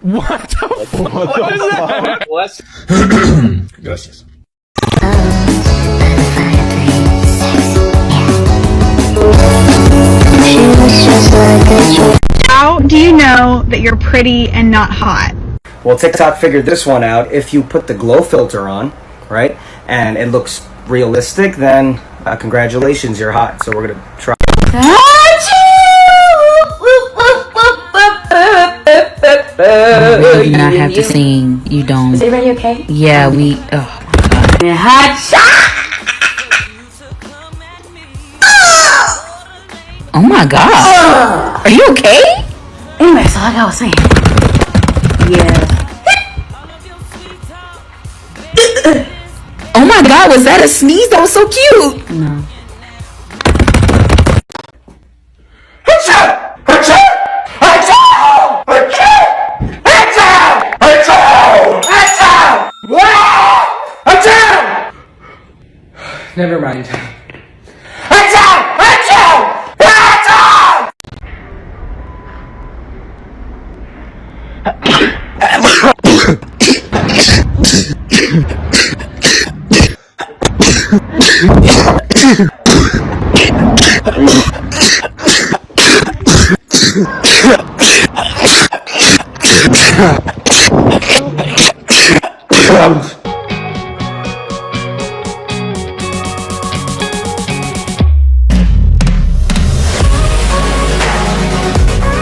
What the fuck? What is that? What? Gracias. How do you know that you're pretty and not hot? Well, TikTok figured this one out. If you put the glow filter on, right, and it looks realistic, then congratulations, you're hot. So we're gonna try. You do not have to sing. You don't. Is everybody okay? Yeah, we. Oh my god. Hot shot! Oh my god. Are you okay? Anyway, so like I was saying. Yeah. Oh my god, was that a sneeze? That was so cute. No. Never mind.